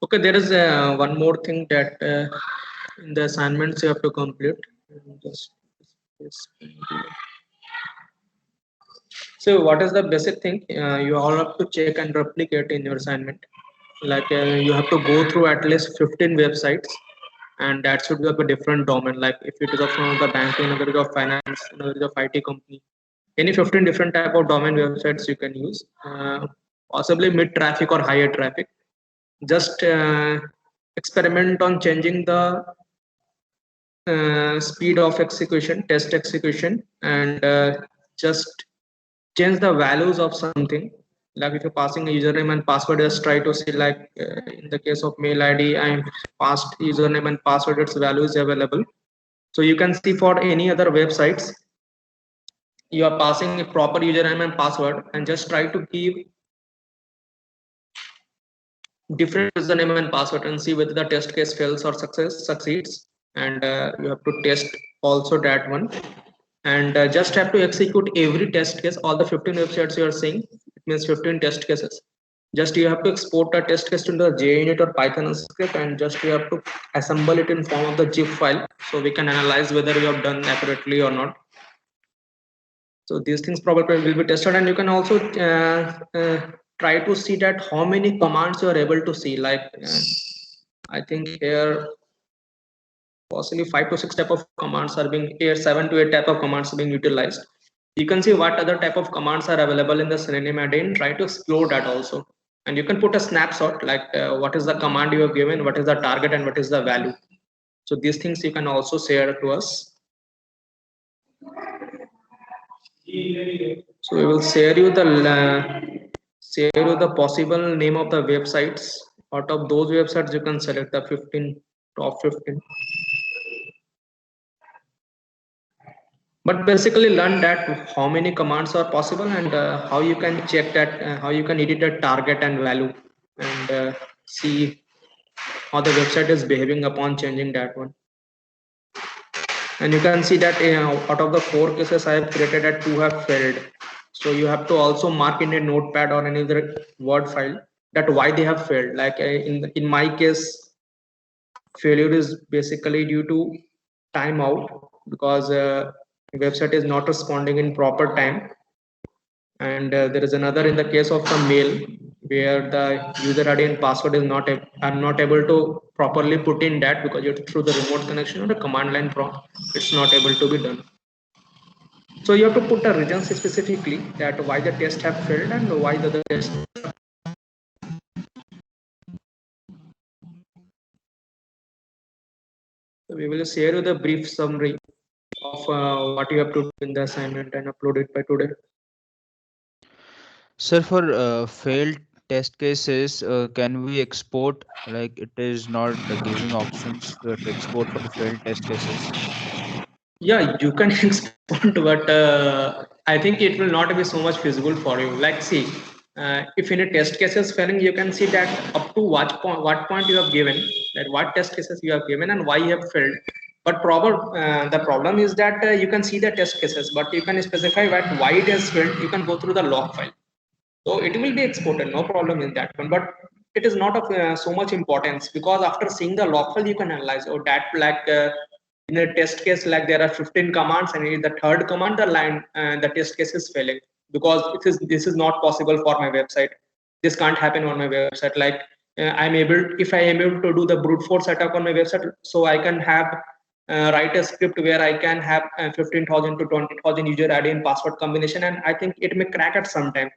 Okay, there is one more thing that in the assignments you have to complete. Just, so what is the basic thing? You all have to check and replicate in your assignment. Like you have to go through at least 15 websites, and that should be of a different domain. Like if it is of from the banking, another is of finance, another is of IT company. Any 15 different type of domain websites you can use. Possibly mid traffic or higher traffic. Just experiment on changing the speed of execution, test execution, and just change the values of something. Like if you're passing a username and password, just try to see like in the case of mail ID, I passed username and password, its value is available. So you can see for any other websites, you are passing a proper username and password, and just try to give different username and password and see whether the test case fails or succeeds. And you have to test also that one, and just have to execute every test case. All the 15 websites you are seeing, it means 15 test cases. Just you have to export a test case into the JUnit or Python script, and just you have to assemble it in form of the zip file, so we can analyze whether you have done accurately or not. So these things probably will be tested, and you can also try to see that how many commands you are able to see. Like I think here possibly 5 to 6 type of commands are being here, 7 to 8 type of commands are being utilized. You can see what other type of commands are available in the Selenium IDE and try to explore that also. And you can put a snapshot like what is the command you have given, what is the target, and what is the value. So these things you can also share to us. So we will share you the possible name of the websites. Out of those websites, you can select the 15 top 15. But basically learn that how many commands are possible, and how you can check that, how you can edit a target and value, and see how the website is behaving upon changing that one. And you can see that out of the 4 cases I have created, that 2 have failed. So you have to also mark in a notepad or any other Word file that why they have failed. Like in my case, failure is basically due to timeout because website is not responding in proper time. And there is another in the case of the mail where the user ID and password is not I'm not able to properly put in that because it's through the remote connection or the command line prompt, it's not able to be done. So you have to put the reasons specifically that why the test have failed and why the test. So we will share you the brief summary of what you have to do in the assignment and upload it by today. Sir, for failed test cases, can we export? Like it is not giving options to export for the failed test cases. Yeah, you can export, but I think it will not be so much feasible for you. Like, see, if in a test cases failing, you can see that up to what point you have given, that what test cases you have given and why you have failed. But the problem is that you can see the test cases, but you can specify why it has failed. You can go through the log file. So it will be exported, no problem in that one. But it is not of so much importance because after seeing the log file, you can analyze. Oh, that like in a test case, like there are 15 commands, and in the third command, the test case is failing because this is not possible for my website. This can't happen on my website. Like if I am able to do the brute force attack on my website, so I can have write a script where I can have 15,000 to 20,000 user ID and password combination, and I think it may crack at some time.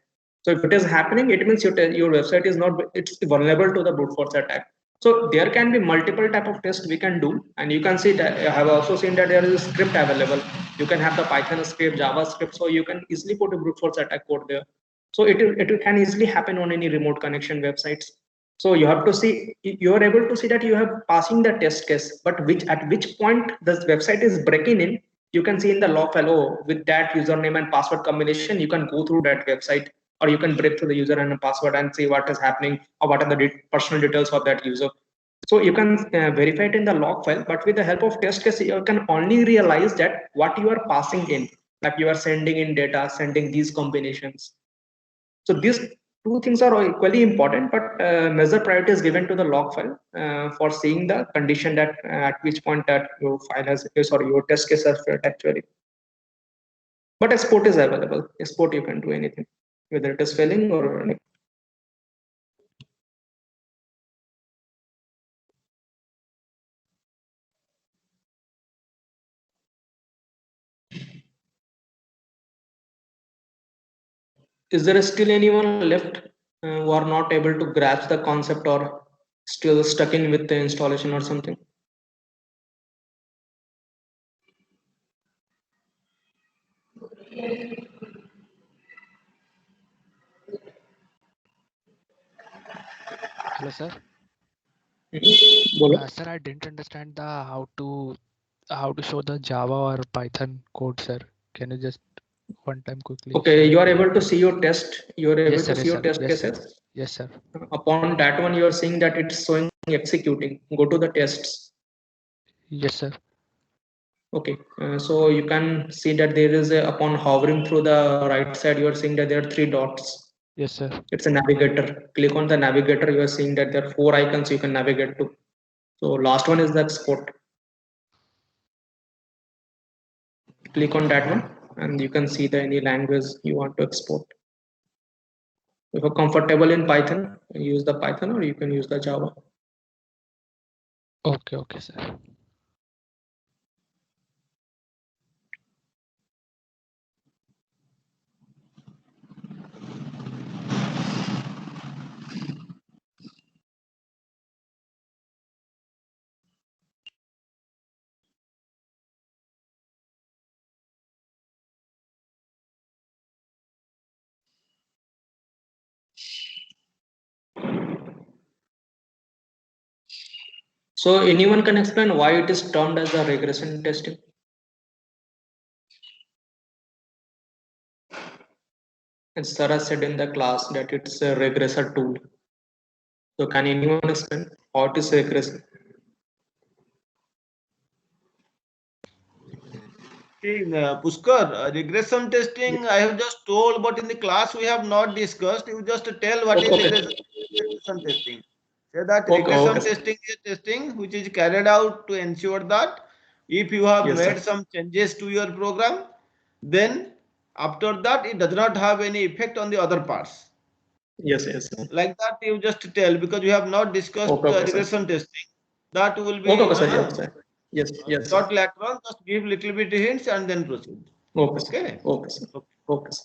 So if it is happening, it means your website is not, it's vulnerable to the brute force attack. So there can be multiple type of tests we can do, and you can see that I have also seen that there is a script available. You can have the Python script, JavaScript, so you can easily put a brute force attack code there. So it can easily happen on any remote connection websites. So you have to see, you are able to see that you have passing the test case, but at which point the website is breaking in, you can see in the log file, oh, with that username and password combination, you can go through that website, or you can break through the user and password and see what is happening or what are the personal details of that user. So you can verify it in the log file, but with the help of test case, you can only realize that what you are passing in, like you are sending in data, sending these combinations. So these two things are equally important, but major priority is given to the log file for seeing the condition that at which point that your file has, sorry, your test case has failed actually. But export is available. Export you can do anything, whether it is failing or anything. Is there still anyone left who are not able to grasp the concept or still stuck in with the installation or something? Hello, sir. Bolo. Sir, I didn't understand the how to show the Java or Python code, sir. Can you just one time quickly Okay, show you it? are able to see your test. You are able Yes, to sir. see Yes, your sir. test Yes, sir. cases. Yes, sir. Upon that one, you are seeing that it's showing executing. Go to the tests. Yes, sir. Okay, so you can see that there is a, upon hovering through the right side, you are seeing that there are three dots. Yes, sir. It's a navigator. Click on the navigator. You are seeing that there are four icons you can navigate to. So last one is the export. Click on that one, and you can see the any language you want to export. If you're comfortable in Python, use the Python, or you can use the Java. Okay, okay, sir. So anyone can explain why it is termed as a regression testing? As Sarah said in the class that it's a regressor tool. So can anyone explain how it is regression? See, Pushkar, regression testing I have just told, but in the class we have not discussed. You just tell what is Okay. regression testing. Say that Okay. Okay. regression testing is testing which is carried out to ensure that if you have Yes, sir. made some changes to your program, then after that it does not have any effect on the other parts. Yes, yes, sir. Like that, you just tell because you have not discussed Okay, okay, sir. regression testing. That will Okay, be okay, sir. Yes, sir. Yes, yes, sir. short later on. Just give little bit hints and then proceed. Okay, sir. Okay. Okay, sir. Okay. Okay, sir.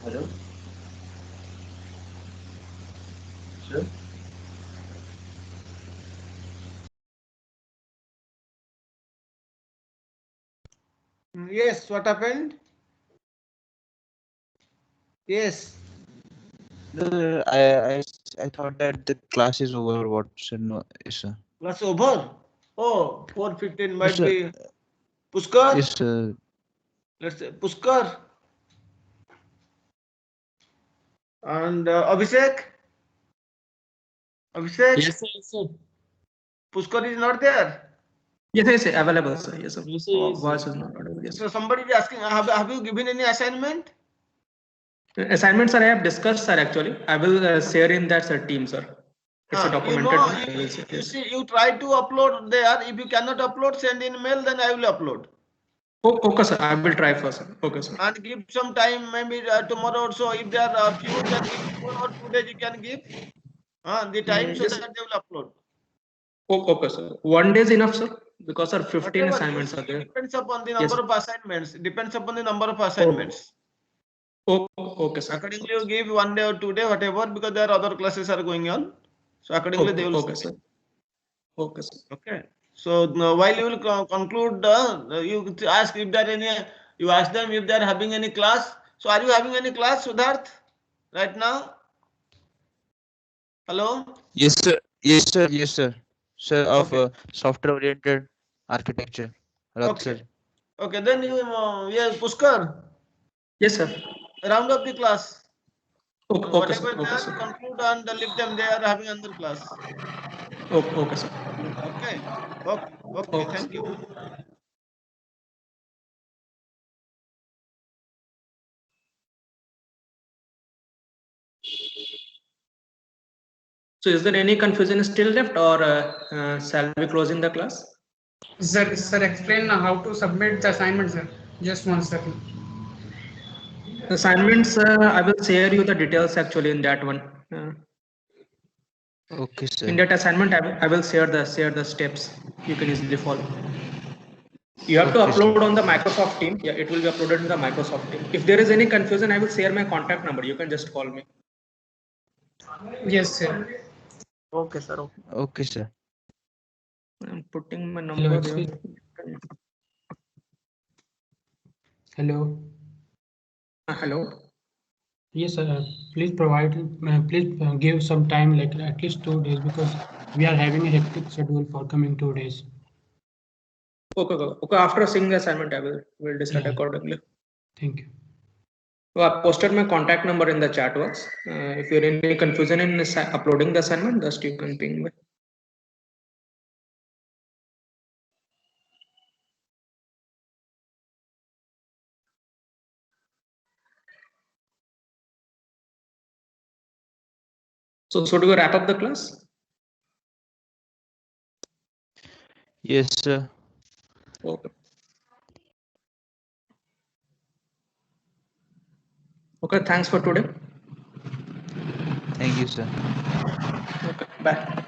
Hello. Sure. Yes, what happened? Yes. I thought that the class is over. What, sir? No, yes, sir. Class over. Oh, 4:15 Yes, might sir. be. Puskar? Yes, sir. Let's say Puskar and Abhishek. Abhishek, Yes, sir. Yes, sir. Puskar is not there. Yes, yes, available, sir. Yes, sir. Yes, sir. Yes, sir. Voice is not audible. Yes. So somebody is asking, have you given any assignment? Assignments, sir, I have discussed, sir. Actually, I will share in that, sir, team, sir. It's a You documented know, one. I will say you yes. see, you try to upload there. If you cannot upload, send in mail, then I will upload. Oh, okay, sir. I will try first, sir. Okay, sir. And give some time, maybe tomorrow or so. If there are few, then maybe 1 or 2 days you can give the time so Yes. that they will upload. Oh, okay, sir. 1 day is enough, sir, because sir, 15 Whatever you assignments are see, there. depends upon the Yes. number of assignments. Depends upon the number of Oh, assignments. okay, sir. Accordingly, you give 1 day or 2 day, whatever, because there are other classes are going on. So accordingly, they will Okay, submit. sir. Okay, sir. Okay. So while you will conclude, you ask if there any. You ask them if they are having any class. So are you having any class, Siddharth, right now? Hello. Yes, sir. Yes, sir. Yes, sir. Sir, of Okay. software-oriented architecture. Raj, sir. Okay. Okay. Then you, yeah, Puskar, Yes, sir. round up the class. Okay, okay, sir. Whatever is Okay, there, sir. conclude and leave them. They are having another class. Okay, okay, sir. Okay. Okay. Okay. Okay, Thank you. sir. So, is there any confusion still left, or shall we closing the class? Sir, explain how to submit the assignment, sir. Just 1 second. Assignments, I will share you the details actually in that one. Okay, In sir. that assignment, I will share the steps. You can easily follow. You have to Okay, sir. upload on the Microsoft team. Yeah, it will be uploaded in the Microsoft team. If there is any confusion, I will share my contact number. You can just call me. Yes, sir. Okay, sir. Okay. Okay, sir. I'm putting my Hello, number there. excuse. Hello. Hello. Yes, sir. Please give some time, like at least 2 days, because we are having a hectic schedule for coming 2 days. Okay, okay. Okay. After seeing the assignment, I will decide Yeah. accordingly. Thank you. So I posted my contact number in the chat box. If you're in any confusion in uploading the assignment, just you can ping me. So should we wrap up the class? Yes, sir. Okay. Okay. Thanks for today. Thank you, sir. Okay. Bye.